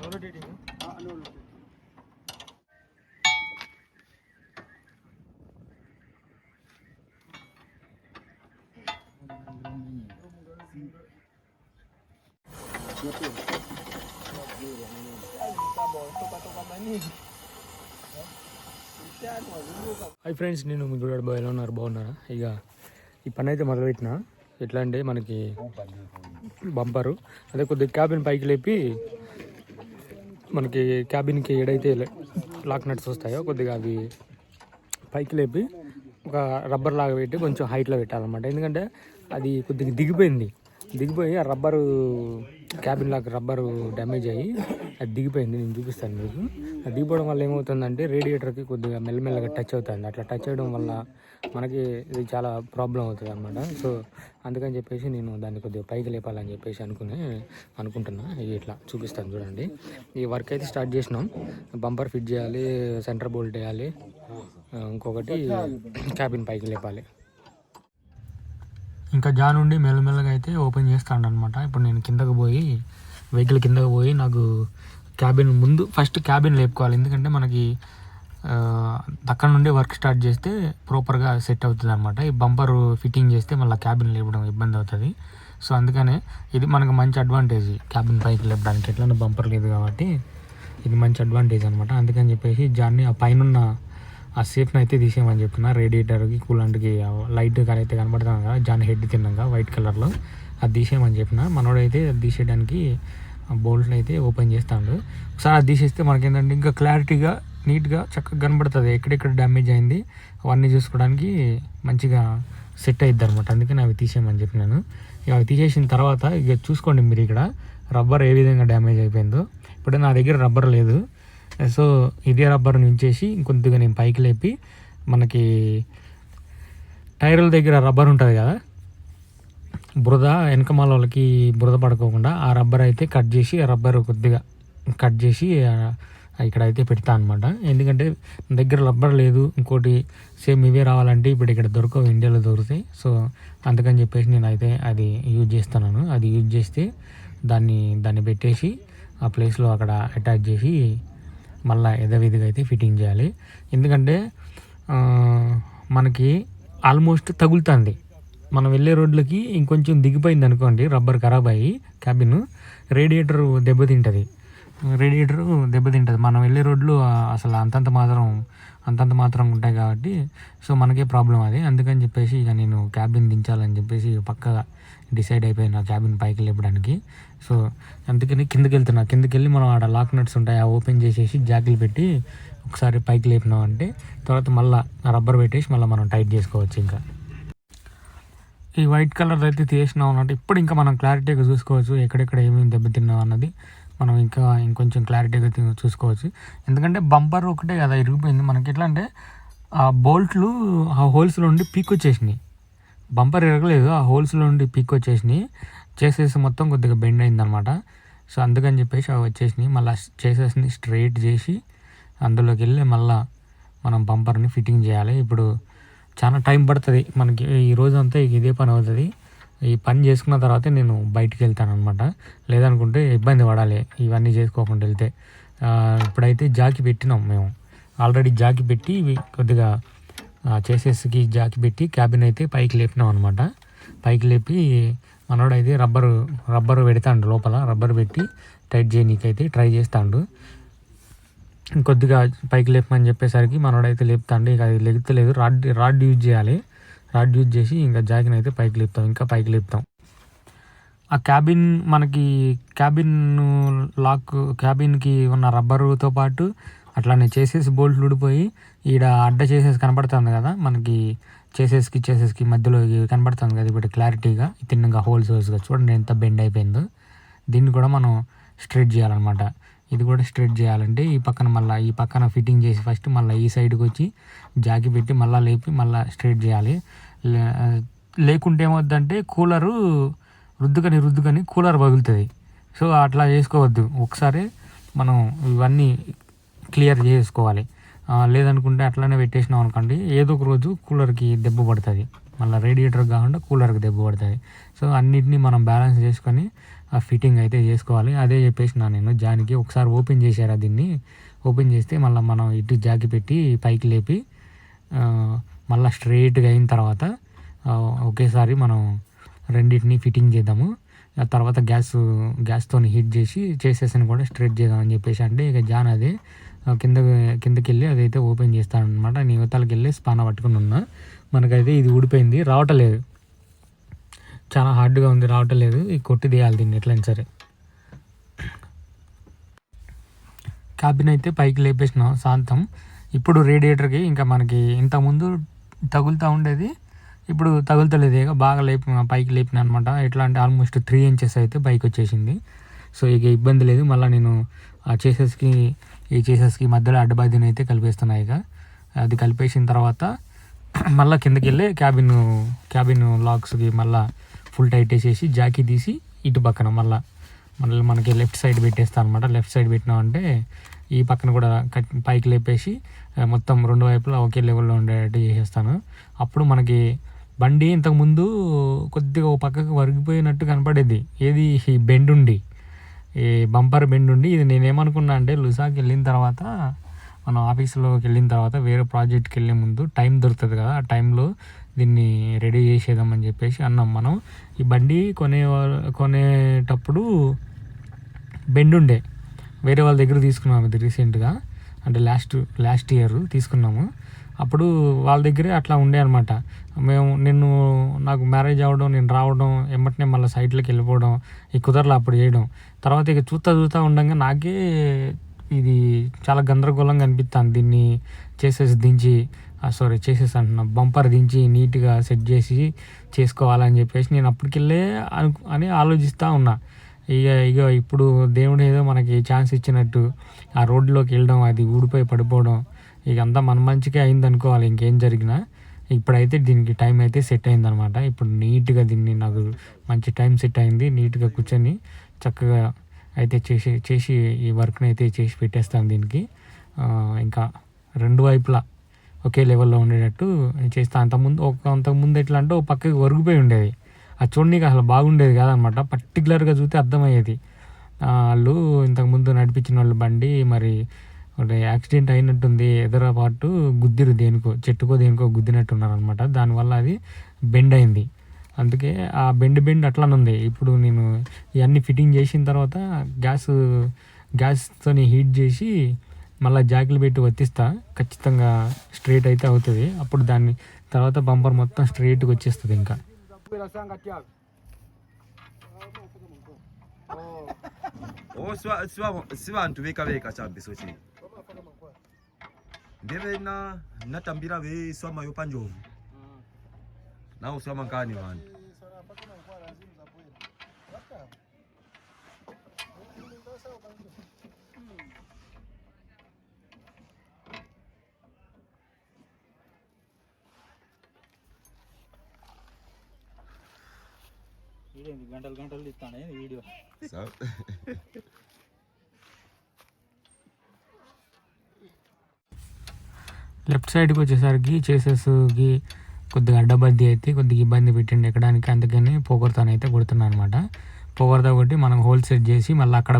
Hi friends, నేను మీ good bye. ఎలా ఉన్నారు? బాగున్నారా? ఇక ఈ పని అయితే మొదలుపెట్టిన. ఎట్లా అంటే మనకి బంపరు అదే కొద్దిగా క్యాబిన్ పైకి లేపి మనకి క్యాబిన్కి ఏడైతే లాక్ నట్స్ వస్తాయో కొద్దిగా అవి పైకి లేపి ఒక రబ్బర్ లాగా పెట్టి కొంచెం హైట్లో పెట్టాలన్నమాట. ఎందుకంటే అది కొద్దిగా దిగిపోయి ఆ రబ్బరు క్యాబిన్ లాగా రబ్బరు డ్యామేజ్ అయ్యి అది దిగిపోయింది. నేను చూపిస్తాను మీకు. అది దిగిపోవడం వల్ల ఏమవుతుందంటే రేడియేటర్కి కొద్దిగా మెల్లమెల్లగా టచ్ అవుతుంది. అట్లా టచ్ అవ్వడం వల్ల మనకి ఇది చాలా ప్రాబ్లం అవుతుంది అనమాట. సో అందుకని చెప్పేసి నేను దాన్ని కొద్దిగా పైకి లేపాలని చెప్పేసి అనుకుంటున్నా. ఇట్లా చూపిస్తాను చూడండి. ఈ వర్క్ అయితే స్టార్ట్ చేసినాం. బంపర్ ఫిట్ చేయాలి, సెంటర్ బోల్ట్ వేయాలి, ఇంకొకటి క్యాబిన్ పైకి లేపాలి. ఇంకా జాన్ నుండి మెల్లమెల్లగా అయితే ఓపెన్ చేస్తాను అనమాట. ఇప్పుడు నేను వెహికల్ కిందకు పోయి నాకు క్యాబిన్ ముందు ఫస్ట్ క్యాబిన్ లేపుకోవాలి. ఎందుకంటే మనకి అక్కడ నుండి వర్క్ స్టార్ట్ చేస్తే ప్రాపర్గా సెట్ అవుతుంది అనమాట. ఈ బంపర్ ఫిట్టింగ్ చేస్తే మళ్ళీ క్యాబిన్ లేపడం ఇబ్బంది అవుతుంది. సో అందుకనే ఇది మనకు మంచి అడ్వాంటేజ్, క్యాబిన్ పైకి లేపడానికి. ఎట్లన్నా బంపర్ లేదు కాబట్టి ఇది మంచి అడ్వాంటేజ్ అనమాట. అందుకని చెప్పేసి జాన్ని ఆ పైన ఆ సేఫ్ని అయితే తీసేయమని చెప్తున్నా. రేడియేటర్కి కూలాంట్కి లైట్ అయితే కనబడుతుంది కదా, జాన్ హెడ్ తిన్నాక వైట్ కలర్లో అది తీసేయమని చెప్పిన. మనోడైతే అది తీసేయడానికి బోల్ట్ని అయితే ఓపెన్ చేస్తాడు. ఒకసారి అది తీసేస్తే మనకేంటంటే ఇంకా క్లారిటీగా నీట్గా చక్కగా కనబడుతుంది. ఎక్కడెక్కడ డ్యామేజ్ అయింది అవన్నీ చూసుకోవడానికి మంచిగా సెట్ అయిద్ది అనమాట. అందుకని అవి తీసేయమని చెప్పినాను. ఇక అవి తీసేసిన తర్వాత ఇక చూసుకోండి మీరు ఇక్కడ రబ్బర్ ఏ విధంగా డ్యామేజ్ అయిపోయిందో. ఇప్పుడు నా దగ్గర రబ్బర్ లేదు. సో ఇదే రబ్బర్ని ఉంచేసి ఇంకొద్దిగా నేను పైకి లేపి మనకి టైర్ల దగ్గర రబ్బర్ ఉంటుంది కదా, బురద వెనకమాల వాళ్ళకి బురద పడుకోకుండా ఆ రబ్బర్ అయితే కొద్దిగా కట్ చేసి ఇక్కడ అయితే పెడతా అనమాట. ఎందుకంటే దగ్గర రబ్బర్ లేదు. ఇంకోటి సేమ్ ఇవే రావాలంటే ఇప్పుడు ఇక్కడ దొరకవు, ఇండియాలో దొరుకుతాయి. సో అందుకని చెప్పేసి నేను అయితే అది యూజ్ చేస్తున్నాను. అది యూజ్ చేస్తే దాన్ని పెట్టేసి ఆ ప్లేస్లో అక్కడ అటాచ్ చేసి మళ్ళీ యథావిధిగా అయితే ఫిట్టింగ్ చేయాలి. ఎందుకంటే మనకి ఆల్మోస్ట్ తగులుతుంది. మనం వెళ్ళే రోడ్లకి ఇంకొంచెం దిగిపోయింది అనుకోండి, రబ్బర్ ఖరాబ్ అయ్యి క్యాబిన్ రేడియేటర్ దెబ్బతింటుంది. మనం వెళ్ళే రోడ్లు అసలు అంతంత మాత్రం ఉంటాయి కాబట్టి సో మనకే ప్రాబ్లం అది. అందుకని చెప్పేసి ఇక నేను క్యాబిన్ దించాలని చెప్పేసి పక్కగా డిసైడ్ అయిపోయిన క్యాబిన్ పైకి లేపడానికి. సో అందుకని కిందకి వెళ్ళి మనం ఆడ లాక్ నట్స్ ఉంటాయి, ఆ ఓపెన్ చేసేసి జాకీలు పెట్టి ఒకసారి పైకి లేపినాం అంటే తర్వాత మళ్ళీ రబ్బర్ పెట్టేసి మళ్ళీ మనం టైట్ చేసుకోవచ్చు. ఇంకా ఈ వైట్ కలర్ అయితే తీసినాం అన్నట్టు ఇప్పుడు ఇంకా మనం క్లారిటీగా చూసుకోవచ్చు ఎక్కడెక్కడ ఏమేమి దెబ్బతిన్నాం అన్నది మనం ఇంకొంచెం క్లారిటీగా చూసుకోవచ్చు. ఎందుకంటే బంపర్ ఒకటే కదా ఇరిగిపోయింది. మనకి ఎట్లా అంటే ఆ బోల్ట్లు ఆ హోల్స్లో ఉండి పీక్ వచ్చేసినాయి. బంపర్ ఇరగలేదు, ఆ హోల్స్లో ఉండి పీక్ వచ్చేసినాయి. చేసేసి మొత్తం కొద్దిగా బెండ్ అయిందనమాట. సో అందుకని చెప్పేసి అవి వచ్చేసినాయి. మళ్ళీ చేసేసి స్ట్రైట్ చేసి అందులోకి వెళ్ళి మళ్ళీ మనం బంపర్ని ఫిట్టింగ్ చేయాలి. ఇప్పుడు చాలా టైం పడుతుంది మనకి. ఈ రోజంతా ఇదే పని అవుతుంది. ఈ పని చేసుకున్న తర్వాత నేను బయటికి వెళ్తాను అనమాట. లేదనుకుంటే ఇబ్బంది పడాలి ఇవన్నీ చేసుకోకుండా వెళ్తే. ఇప్పుడైతే జాకి పెట్టినాం మేము ఆల్రెడీ. జాకి పెట్టి కొద్దిగా చేసేసి జాకి పెట్టి క్యాబిన్ అయితే పైకి లేపినాం అనమాట. పైకి లేపి మనోడైతే రబ్బరు పెడతాడు లోపల. రబ్బర్ పెట్టి టైట్ చేయనీకైతే ట్రై చేస్తాడు. ఇంకొద్దిగా పైకి లేపమని చెప్పేసరికి మనోడైతే లేపుతాడు. ఇక అది లెగుతలేదు. రాడ్ యూజ్ చేయాలి. రాడ్ యూజ్ చేసి ఇంకా జాకిని అయితే పైకి లేపుతాం. ఆ మనకి క్యాబిన్కి ఉన్న రబ్బరుతో పాటు అట్లానే చేసేసి బోల్ట్లు ఊడిపోయి ఈడ అడ్డ చేసేసి కనపడుతుంది కదా మనకి. చేసేసి మధ్యలో కనపడుతుంది కదా ఇప్పుడు క్లారిటీగా తిన్నగా హోల్స్గా చూడండి ఎంత బెండ్ అయిపోయిందో. దీన్ని కూడా మనం స్ట్రైట్ చేయాలన్నమాట. ఇది కూడా స్ట్రైట్ చేయాలంటే ఈ పక్కన ఫిట్టింగ్ చేసి ఫస్ట్ మళ్ళీ ఈ సైడ్కి వచ్చి జాకి పెట్టి మళ్ళీ లేపి మళ్ళీ స్ట్రైట్ చేయాలి. లేకుంటే ఏమవుద్దంటే కూలరు రుద్దుకని కూలర్ పగులుతుంది. సో అట్లా చేసుకోవద్దు. ఒకసారి మనం ఇవన్నీ క్లియర్ చేసుకోవాలి. లేదనుకుంటే అట్లానే పెట్టేసినాం అనుకోండి, ఏదో ఒక రోజు కూలర్కి దెబ్బ పడుతుంది. మళ్ళీ రేడియేటర్ కాకుండా కూలర్కి దెబ్బ పడుతుంది. సో అన్నిటినీ మనం బ్యాలెన్స్ చేసుకొని ఆ ఫిట్టింగ్ అయితే చేసుకోవాలి. అదే చెప్పేసిన నేను జానికి. ఒకసారి ఓపెన్ చేశారా దీన్ని, ఓపెన్ చేస్తే మళ్ళీ మనం ఇటు జాకి పెట్టి పైకి లేపి మళ్ళీ స్ట్రైట్గా అయిన తర్వాత ఒకేసారి మనం రెండింటిని ఫిట్టింగ్ చేద్దాము. ఆ తర్వాత గ్యాస్తో హీట్ చేసేసాను కూడా స్ట్రైట్ చేద్దామని చెప్పేసి అంటే ఇక జాన్ అదే కిందకి వెళ్ళి అదైతే ఓపెన్ చేస్తాను అనమాట. నీ యువతలకి వెళ్ళి స్పాన పట్టుకుని ఉన్నా. మనకైతే ఇది ఊడిపోయింది, రావట్లేదు, చాలా హార్డ్గా ఉంది, రావట్లేదు. ఇది కొట్టి తీయాలి దీన్ని ఎట్లయినా సరే. క్యాబిన్ అయితే పైకి లేపేసినాం శాంతం. ఇప్పుడు రేడియేటర్కి ఇంకా మనకి ఇంతకుముందు తగులుతూ ఉండేది, ఇప్పుడు తగులుతలేదు, ఇక బాగా పైకి లేపిన అనమాట. ఎట్లా అంటే ఆల్మోస్ట్ 3 ఇంచెస్ అయితే పైకి వచ్చేసింది. సో ఇక ఇబ్బంది లేదు. మళ్ళీ నేను ఆ చేసెస్కి మధ్యలో అడ్డబాదీని అయితే కలిపేస్తున్నా. ఇక అది కలిపేసిన తర్వాత మళ్ళీ కిందకి వెళ్ళి క్యాబిన్ లాక్స్కి మళ్ళీ ఫుల్ టైట్ వేసేసి జాకీ తీసి ఇటు పక్కన మళ్ళీ మనకి లెఫ్ట్ సైడ్ పెట్టేస్తాను అనమాట. లెఫ్ట్ సైడ్ పెట్టినామంటే ఈ పక్కన కూడా పైకి లేపేసి మొత్తం 2 వైపులా ఒకే లెవెల్లో ఉండేటట్టు చేసేస్తాను. అప్పుడు మనకి బండి ఇంతకుముందు కొద్దిగా ఓ పక్కకు వరిగిపోయినట్టు కనపడేది. ఏది ఈ బెండ్ ఉండి, ఈ బంపర్ బెండ్ ఉండి. ఇది నేనేమనుకున్నా అంటే లుసాకి వెళ్ళిన తర్వాత, మనం ఆఫీస్లోకి వెళ్ళిన తర్వాత వేరే ప్రాజెక్ట్కి వెళ్ళే ముందు టైం దొరుకుతుంది కదా, ఆ టైంలో దీన్ని రెడీ చేసేద్దామని చెప్పేసి అన్నాం. మనం ఈ బండి కొనేటప్పుడు బెండ్ ఉండే, వేరే వాళ్ళ దగ్గర తీసుకున్నాము ఇది రీసెంట్గా, అంటే లాస్ట్ ఇయర్ తీసుకున్నాము. అప్పుడు వాళ్ళ దగ్గరే అట్లా ఉండే అనమాట. నాకు మ్యారేజ్ అవ్వడం, నేను రావడం, ఎమ్మటనే మళ్ళీ సైట్లోకి వెళ్ళిపోవడం, ఈ కుదరలో అప్పుడు చేయడం. తర్వాత ఇక చూస్తూ ఉండగా నాకే ఇది చాలా గందరగోళంగా అనిపిస్తుంది. దీన్ని చేసేసి అంటున్నా, బంపర్ దించి నీట్గా సెట్ చేసి చేసుకోవాలని చెప్పేసి నేను అప్పటికెళ్ళే అని ఆలోచిస్తూ ఉన్నా. ఇక ఇప్పుడు దేవుడు ఏదో మనకి ఛాన్స్ ఇచ్చినట్టు ఆ రోడ్లోకి వెళ్ళడం, అది ఊడిపోయి పడిపోవడం, ఇక అంతా మన మంచిగా అయింది అనుకోవాలి. ఇంకేం జరిగినా ఇప్పుడైతే దీనికి టైం అయితే సెట్ అయిందనమాట. ఇప్పుడు నీట్గా దీన్ని నాకు మంచి టైం సెట్ అయింది. నీట్గా కూర్చొని చక్కగా అయితే చేసి ఈ వర్క్ని అయితే చేసి పెట్టేస్తాను దీనికి. ఇంకా 2 వైపులా ఒకే లెవెల్లో ఉండేటట్టు చేస్తాను. అంతకుముందు ఎట్లా అంటే ఒక పక్కకి ఒరిగిపోయి ఉండేది, అది చూడనీకి అసలు బాగుండేది కాదనమాట. పర్టికులర్గా చూస్తే అర్థమయ్యేది వాళ్ళు ఇంతకుముందు నడిపించిన వాళ్ళు బండి మరి యాక్సిడెంట్ అయినట్టుంది, ఎదుర పాటు గుద్దిరు, చెట్టుకో దేనికో గుద్దినట్టున్నారు అనమాట. దానివల్ల అది బెండ్ అయింది. అందుకే ఆ బెండ్ అట్లానే ఉంది. ఇప్పుడు నేను ఇవన్నీ ఫిట్టింగ్ చేసిన తర్వాత గ్యాస్తో హీట్ చేసి మళ్ళీ జాకిలు పెట్టి వత్తిస్తా, ఖచ్చితంగా స్ట్రైట్ అయితే అవుతుంది. అప్పుడు దాన్ని తర్వాత బంపర్ మొత్తం స్ట్రైట్గా వచ్చేస్తుంది. ఇంకా si vantu veka chambiso chini ndeve natambira veiswama yo panjovu nawo swama nkani vantu గంటలు ఇస్తానే వీడియో. లెఫ్ట్ సైడ్కి వచ్చేసరికి చేసేసుకి కొద్దిగా అడ్డబద్ది అయితే కొద్దిగా ఇబ్బంది పెట్టండి ఎక్కడానికి. అందుకని పోగొడతాను అయితే కొడుతున్నాను అనమాట. పోగొడతా కొట్టి మనం హోల్ సెట్ చేసి మళ్ళీ అక్కడ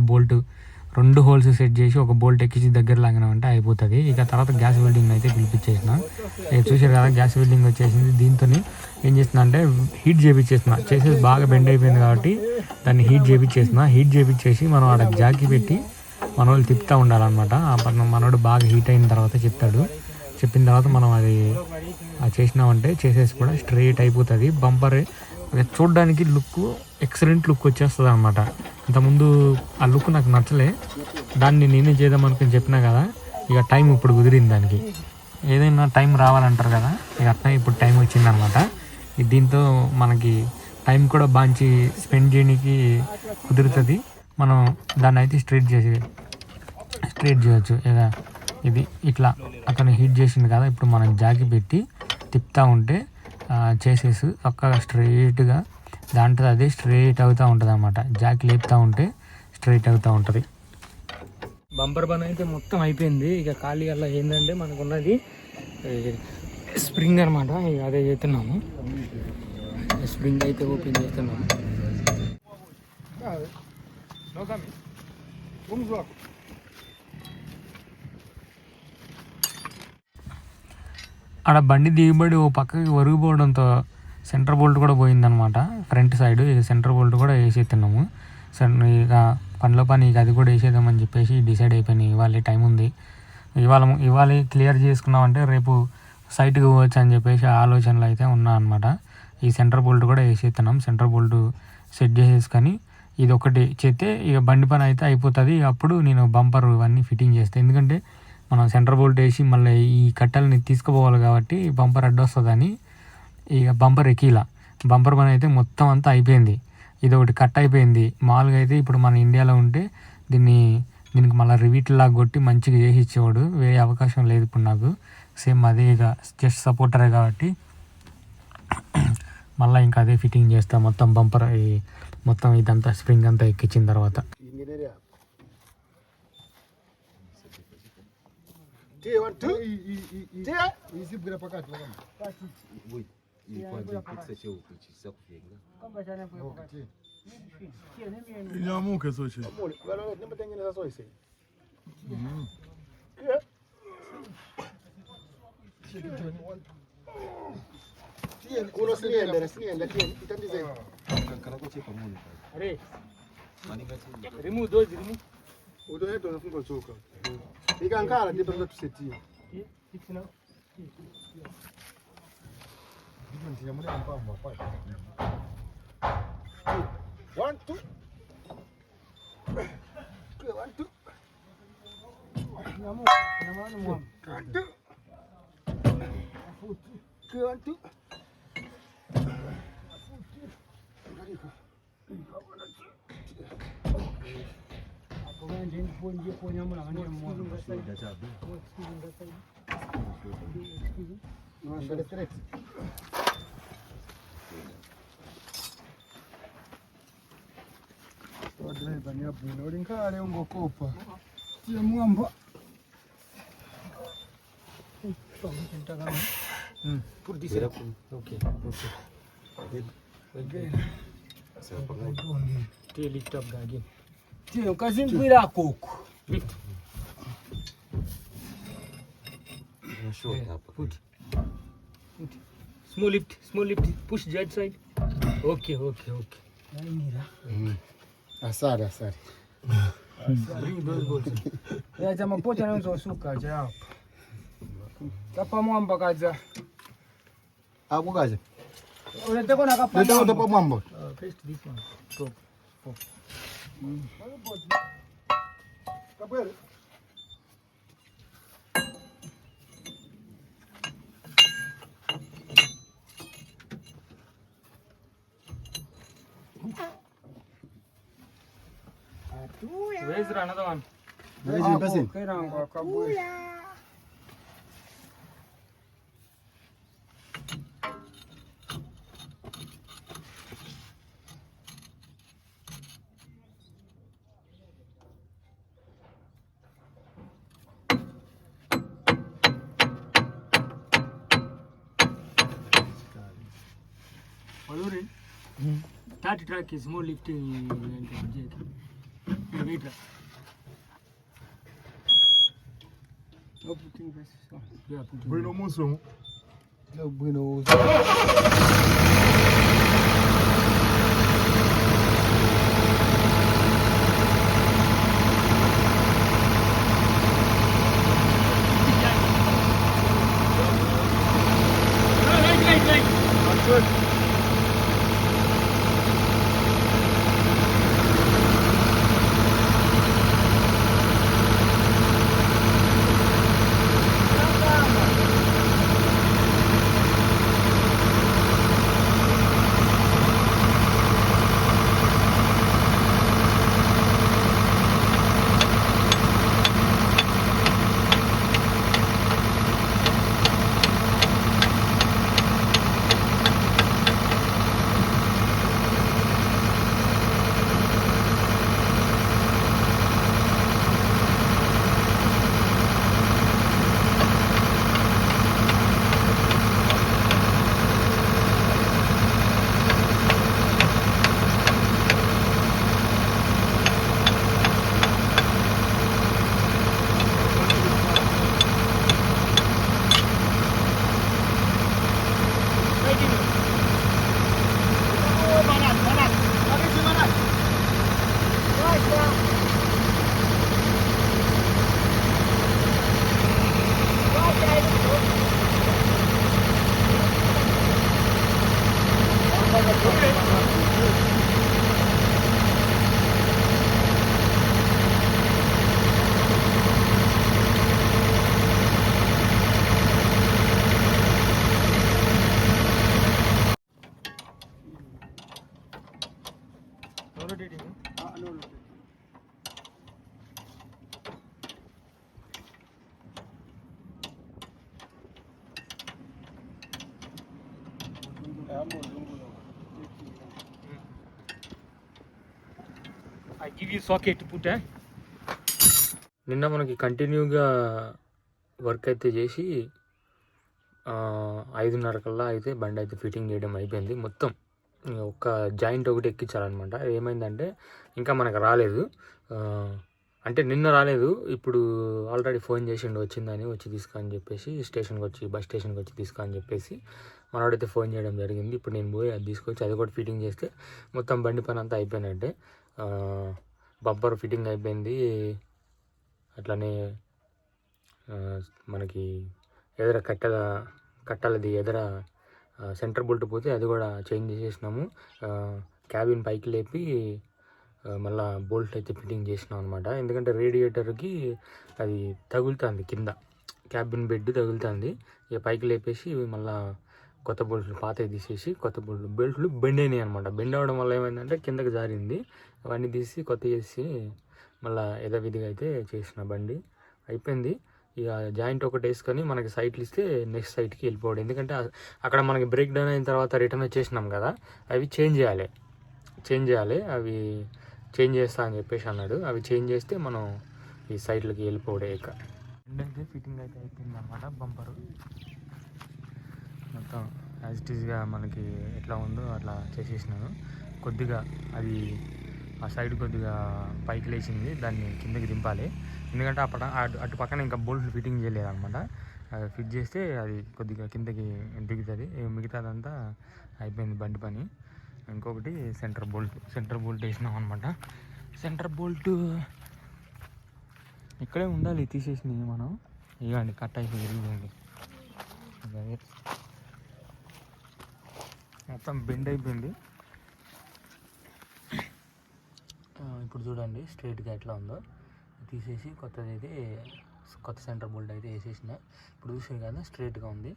2 హోల్స్ సెట్ చేసి ఒక బోల్ట్ ఎక్కించి దగ్గర లాగినామంటే అయిపోతుంది. ఇక తర్వాత గ్యాస్ వెల్డింగ్ అయితే పిలిపించేసిన. చూసారు కదా గ్యాస్ వెల్డింగ్ వచ్చేసింది. దీంతో ఏం చేస్తున్నా అంటే హీట్ చేపించేసిన. చేసేసి బాగా బెండ్ అయిపోయింది కాబట్టి దాన్ని హీట్ చేపించేసి మనం ఆడ జాకి పెట్టి మనోళ్ళు తిప్పుతూ ఉండాలన్నమాట. మనోడు బాగా హీట్ అయిన తర్వాత చెప్పిన తర్వాత మనం అది చేసినామంటే చేసేసి కూడా స్ట్రైట్ అయిపోతుంది. బంపర్ చూడడానికి ఎక్సలెంట్ లుక్ వచ్చేస్తుంది అనమాట. ఇంతకుముందు ఆ లుక్ నాకు నచ్చలే, దాన్ని నేనే చేద్దాం అనుకుని చెప్పినా కదా. ఇక టైం ఇప్పుడు కుదిరింది దానికి. ఏదైనా టైం రావాలంటారు కదా, ఇక అట్లా ఇప్పుడు టైం వచ్చిందనమాట. దీంతో మనకి టైం కూడా బాగా స్పెండ్ చేయడానికి కుదురుతుంది. మనం దాన్ని అయితే స్ట్రైట్ చేయవచ్చు. ఇక ఇది ఇట్లా అతను హీట్ చేసింది కదా, ఇప్పుడు మనం జాకి పెట్టి తిప్పుతూ ఉంటే చేసేసి చక్కగా స్ట్రైట్గా దాంట్లో అదే స్ట్రైట్ అవుతూ ఉంటుంది అనమాట. జాకి లేపుతూ ఉంటే స్ట్రైట్ అవుతూ ఉంటుంది. బంపర్ పని అయితే మొత్తం అయిపోయింది. ఇక ఖాళీ అలా ఏంటంటే మనకున్నది స్ప్రింగ్ అనమాట, ఇక అదే చేస్తున్నాము. స్ప్రింగ్ అయితే ఓపెన్ చేస్తున్నాము. ఆడ బండి దిగుబడి ఓ పక్కకి ఒరిగిపోవడంతో సెంటర్ బోల్ట్ కూడా పోయిందనమాట. ఫ్రంట్ సైడ్ ఇక సెంటర్ బోల్ట్ కూడా వేసేస్తున్నాము. ఇక పనిలో పని ఇక అది కూడా వేసేద్దామని చెప్పేసి డిసైడ్ అయిపోయినాయి. ఇవాళ టైం ఉంది, ఇవాళ క్లియర్ చేసుకున్నామంటే రేపు సైట్కి పోవచ్చు అని చెప్పేసి ఆలోచనలు అయితే ఉన్నా అనమాట. ఈ సెంటర్ బోల్ట్ కూడా వేసేస్తున్నాం. సెంటర్ బోల్ట్ సెట్ చేసేసుకొని ఇది ఒకటి చేస్తే ఇక బండి పని అయితే అయిపోతుంది. అప్పుడు నేను బంపర్ ఇవన్నీ ఫిట్టింగ్ చేస్తాను. ఎందుకంటే మనం సెంటర్ బోల్ట్ వేసి మళ్ళీ ఈ కట్టెలని తీసుకుపోవాలి కాబట్టి బంపర్ అడ్డొస్తుందని ఇక బంపర్ ఎక్కిలా. బంపర్ పని అయితే మొత్తం అంతా అయిపోయింది. ఇది ఒకటి కట్ అయిపోయింది. మామూలుగా అయితే ఇప్పుడు మన ఇండియాలో ఉంటే దీనికి మళ్ళీ రివీట్ లాగా కొట్టి మంచిగా చేసి ఇచ్చేవాడు. వేరే అవకాశం లేదు ఇప్పుడు నాకు. సేమ్ అదే ఇక జస్ట్ సపోర్టరే కాబట్టి మళ్ళీ ఇంకా అదే ఫిట్టింగ్ చేస్తా. మొత్తం బంపర్ మొత్తం ఇదంతా స్ప్రింగ్ అంతా ఎక్కించిన తర్వాత lift up again. Tio, kazi mpira kuku. Lift. Put. Small lift. Push that side. Okay. Asari. Bring those bolts. Ya chama pote anaanza usuka cha hapo. Kapa mwamba kaza. Hapo kaje? Unataka na kapa. Ndio utapo mambo. Paste this one. Stop. Kabele. Where's another one? Where is the person? Keranga kabwe. Already. That track is more lifting and wait. Bueno moço. Bueno. I give you socket to put నిన్న మనకి కంటిన్యూగా work అయితే చేసి 5:30 కల్లా అయితే బండి అయితే fitting చేయడం అయిపోయింది మొత్తం. ఒక్క జాయింట్ ఒకటి ఎక్కించాలన్నమాట. ఏమైందంటే ఇంకా మనకు రాలేదు, అంటే నిన్న రాలేదు. ఇప్పుడు ఆల్రెడీ ఫోన్ చేసిండు వచ్చిందని, వచ్చి తీసుకో అని చెప్పేసి బస్ స్టేషన్కి వచ్చి తీసుకో అని చెప్పేసి మనవాడైతే ఫోన్ చేయడం జరిగింది. ఇప్పుడు నేను పోయి అది తీసుకొచ్చి అది కూడా ఫిట్టింగ్ చేస్తే మొత్తం బండి పని అంతా అయిపోయినట్టే. బంపర్ ఫిట్టింగ్ అయిపోయింది, అట్లనే మనకి ఎదర కట్టాలది ఎదర సెంటర్ బోల్ట్ పోతే అది కూడా చేంజ్ చేసేసినాము. క్యాబిన్ పైకి లేపి మళ్ళీ బోల్ట్ అయితే ఫిట్టింగ్ చేసినాం అనమాట. ఎందుకంటే రేడియేటర్కి అది తగులుతుంది, కింద క్యాబిన్ బెడ్ తగులుతుంది. ఇక పైకి లేపేసి మళ్ళీ కొత్త బోల్ట్లు పాతవి తీసేసి కొత్త బెల్ట్లు బెండ్ అయినాయి అనమాట. బెండ్ అవ్వడం వల్ల ఏమైందంటే కిందకి జారింది. అవన్నీ తీసి కొత్త చేసి మళ్ళీ యథావిధిగా అయితే చేసిన బండి అయిపోయింది. ఇక జాయింట్ ఒకటి వేసుకొని మనకి సైట్లు ఇస్తే నెక్స్ట్ సైట్కి వెళ్ళిపోవడం. ఎందుకంటే అక్కడ మనకి బ్రేక్ డౌన్ అయిన తర్వాత రిటర్న్ వచ్చేసినాం కదా, అవి చేంజ్ చేయాలి. అవి చేంజ్ చేస్తా అని చెప్పేసి అన్నాడు. అవి చేంజ్ చేస్తే మనం ఈ సైట్లకి వెళ్ళిపోవడే. ఇక అయితే ఫిట్టింగ్ అయితే అయిపోయింది అన్నమాట. బంపరు మొత్తం యాజ్ ఇట్ ఈస్గా మనకి ఎట్లా ఉందో అట్లా చేసేసినాను. కొద్దిగా అది ఆ సైడ్ కొద్దిగా పైకి లేచింది, దాన్ని కిందకి దింపాలి. ఎందుకంటే అటు పక్కన ఇంకా బోల్ట్లు ఫిట్టింగ్ చేయలేదన్నమాట. అది ఫిట్ చేస్తే అది కొద్దిగా కిందకి దిగుతుంది. మిగతాదంతా అయిపోయింది బండి పని. ఇంకొకటి సెంటర్ బోల్ట్ వేసినాం అనమాట. సెంటర్ బోల్ట్ ఇక్కడే ఉండాలి, తీసేసినాయి మనం. ఇవ్వండి కట్ అయిపోయింది, అదే మొత్తం బెండ్ అయిపోయింది. ఇప్పుడు చూడండి స్ట్రైట్గా ఎట్లా ఉందో, తీసేసి కొత్త సెంటర్ బోల్ట్ అయితే వేసేసిన. ఇప్పుడు చూసాను కదా స్ట్రైట్గా ఉంది.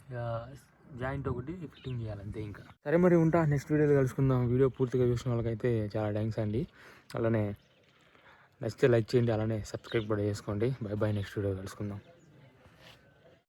ఇక జాయింట్ ఒకటి ఫిట్టింగ్ చేయాలి అంతే. ఇంకా సరే మరి ఉంటా, నెక్స్ట్ వీడియోలో కలుసుకుందాం. వీడియో పూర్తిగా చూసిన వాళ్ళకైతే చాలా థ్యాంక్స్ అండి. అలానే నచ్చితే లైక్ చేయండి, అలానే సబ్స్క్రైబ్ కూడా చేసుకోండి. బై నెక్స్ట్ వీడియో కలుసుకుందాం.